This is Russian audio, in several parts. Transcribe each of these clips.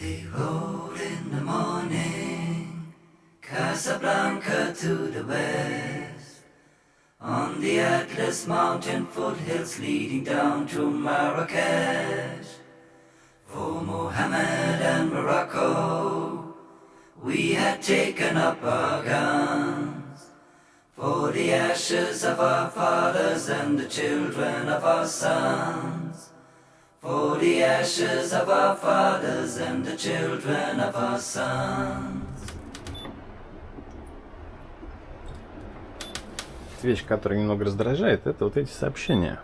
They rode in the morning, Casablanca to the west, on the Atlas mountain foothills leading down to Marrakesh. For Mohammed and Morocco, we had taken up our guns, for the ashes of our fathers and the children of our sons, for the ashes of our fathers and the children of our sons. Вещь, которая немного раздражает, это вот эти сообщения.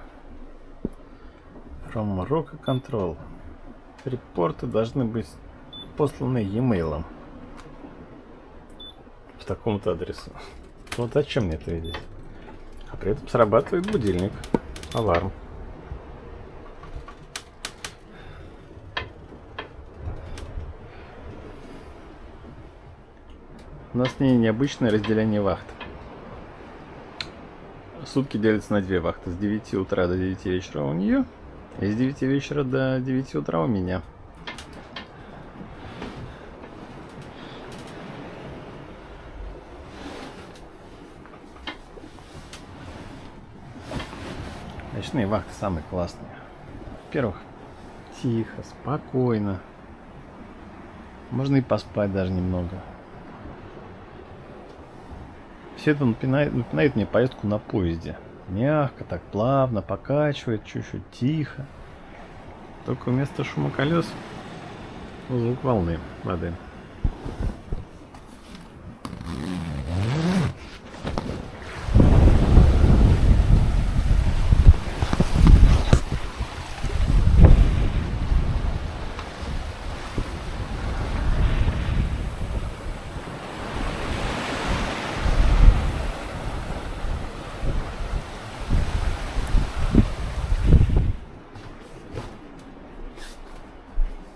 From Morocco Control. Репорты должны быть посланы e-mail по такому-то адресу. Вот зачем мне это видеть? А при этом срабатывает будильник. Аларм. У нас необычное разделение вахт. Сутки делятся на две вахты. С 9 утра до 9 вечера у нее. И с 9 вечера до 9 утра у меня. Ночные вахты самые классные. Во-первых, тихо, спокойно. Можно и поспать даже немного. Все это напоминает мне поездку на поезде. Мягко, так плавно, покачивает, чуть-чуть тихо. Только вместо шума колес звук волны воды.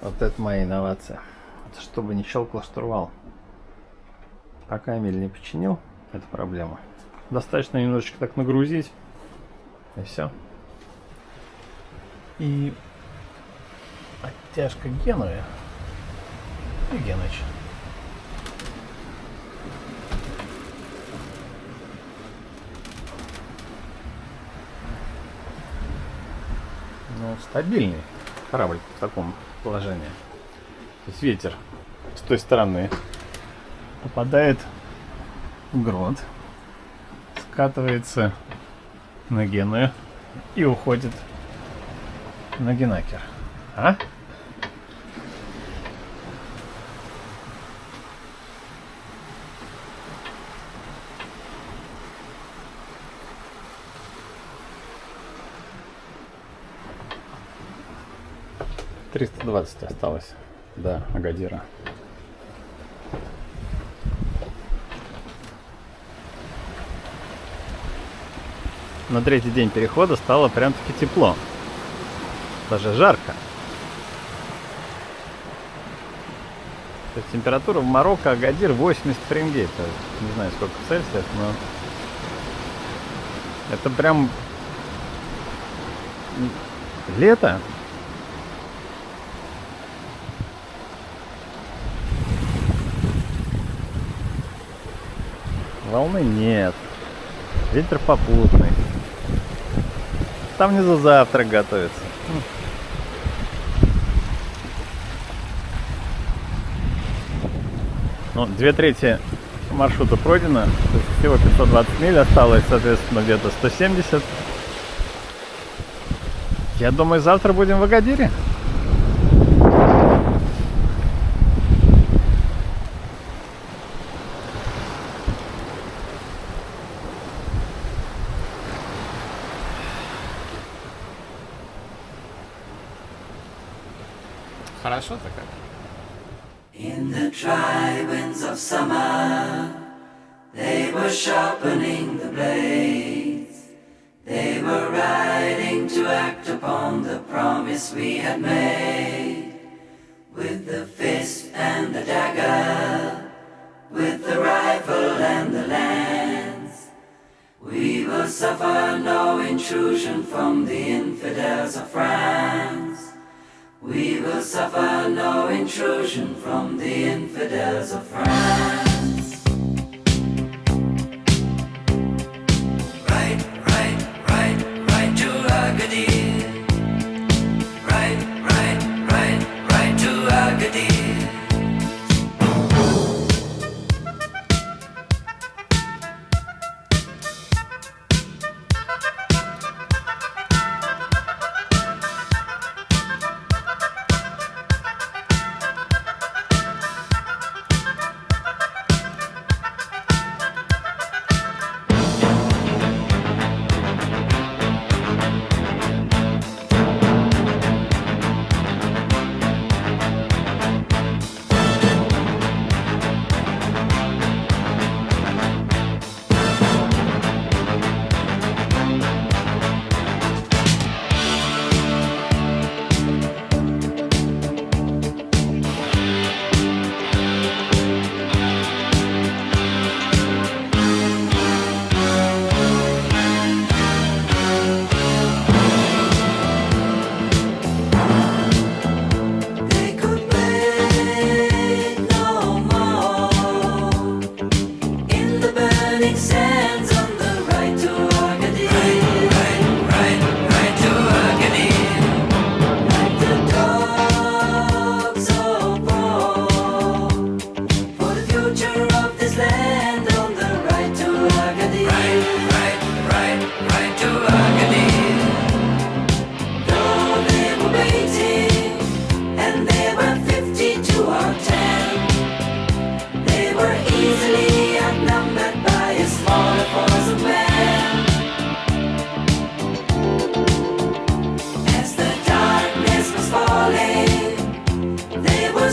Вот это моя инновация. Это чтобы не щелкал штурвал. Пока Эмиль не починил эту проблему, достаточно немножечко так нагрузить. И все. И оттяжка Генуи. И Геныч. Ну, стабильный корабль в таком положении. То есть ветер с той стороны попадает в грот, скатывается на Геную и уходит на Генакер. А? $320 осталось до Агадира. На третий день перехода стало прям-таки тепло. Даже жарко. Температура в Марокко, Агадир 80 Фаренгейт. Не знаю, сколько в Цельсиях, но это прям лето. Волны нет. Ветер попутный. Там внизу завтрак готовится. Ну, 2/3 маршрута пройдено. То есть всего 520 миль. Осталось, соответственно, где-то 170. Я думаю, завтра будем в Агадире. Хорошо-то как. In the dry winds of summer, they were sharpening the blades. They were riding to act upon the promise we had made. With the fist and the dagger, with the rifle and the lance, we will suffer no intrusion from the infidels of France. We will suffer no intrusion from the infidels of France. Right, right, right, right to Agadir. Right, right, right, right to Agadir.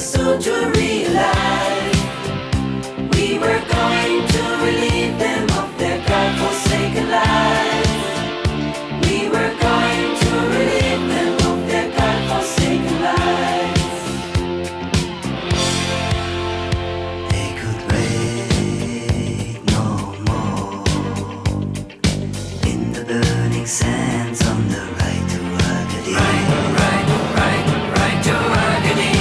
Soon to realize we were going to relieve them of their God-forsaken lives. We were going to relieve them of their God-forsaken lives. They could wait no more in the burning sands on the right to Agadir. Right to Agadir.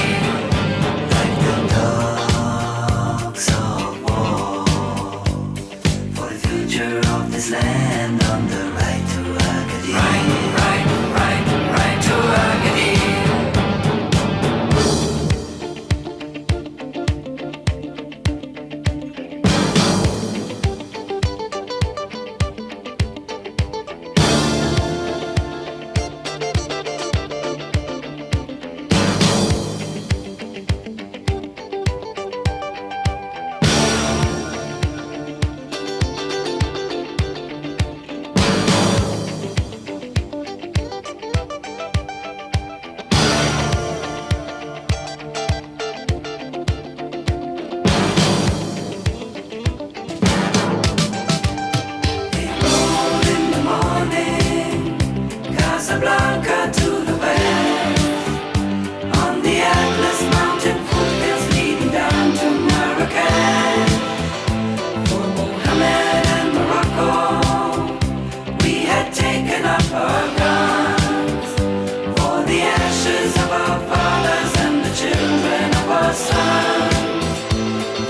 This land on the right to Agadir. Right to Agadir. Casablanca to the west, on the Atlas mountain foothills leading down to Marrakech. For Mohammed and Morocco, we had taken up our guns. For the ashes of our fathers and the children of our sons.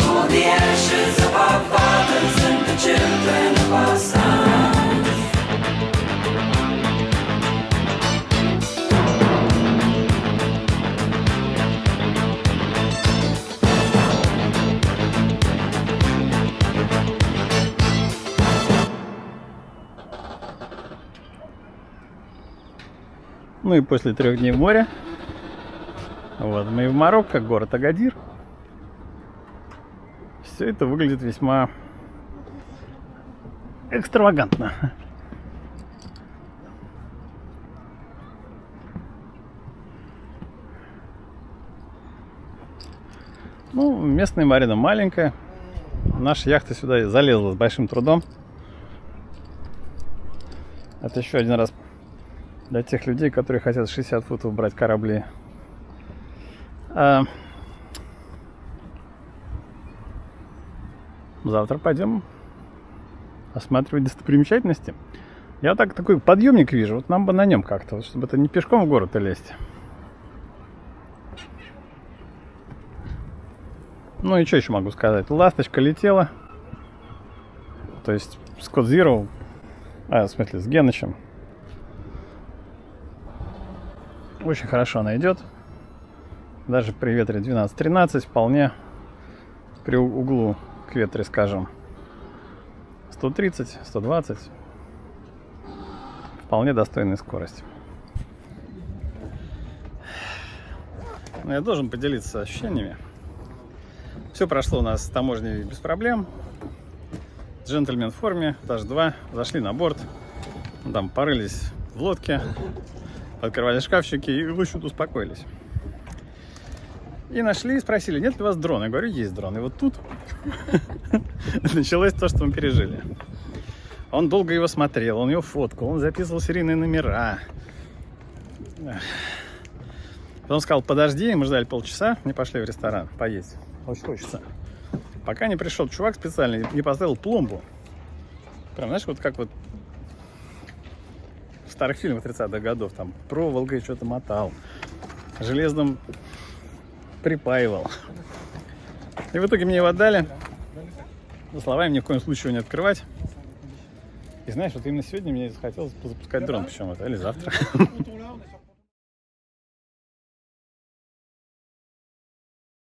For the ashes of our fathers and the children of our sons. Ну и после 3 дней в море, вот мы и в Марокко, город Агадир. Все это выглядит весьма экстравагантно. Ну, местная марина маленькая. Наша яхта сюда залезла с большим трудом. Это еще один раз для тех людей, которые хотят 60 футов брать корабли. Завтра пойдем осматривать достопримечательности. Я вот такой подъемник вижу. Вот нам бы на нем как-то, вот, чтобы это не пешком в город лезть. Ну и что еще могу сказать? Ласточка летела. То есть с Code Zero, в смысле с Генычем. Очень хорошо она идет. Даже при ветре 12-13 вполне при углу к ветре, скажем, 130, 120. Вполне достойная скорость. Но я должен поделиться ощущениями. Все прошло у нас с таможней без проблем. Джентльмен в форме, этаж 2. Зашли на борт. Там порылись в лодке. Открывали шкафчики и, в общем-то, успокоились. И нашли, и спросили, нет ли у вас дрона? Я говорю, есть дрон. И вот тут началось то, что мы пережили. Он долго его смотрел, он его фоткал, он записывал серийные номера. Потом сказал, подожди, мы ждали полчаса, не пошли в ресторан поесть. Очень хочется. Пока не пришел чувак специальный и поставил пломбу. Прям, знаешь, вот как вот в старых фильмах 30-х годов, там проволокой что-то мотал, железным припаивал. И в итоге мне его отдали. За словами, ни в коем случае его не открывать. И знаешь, вот именно сегодня мне захотелось запускать дрон, причем это, или завтра.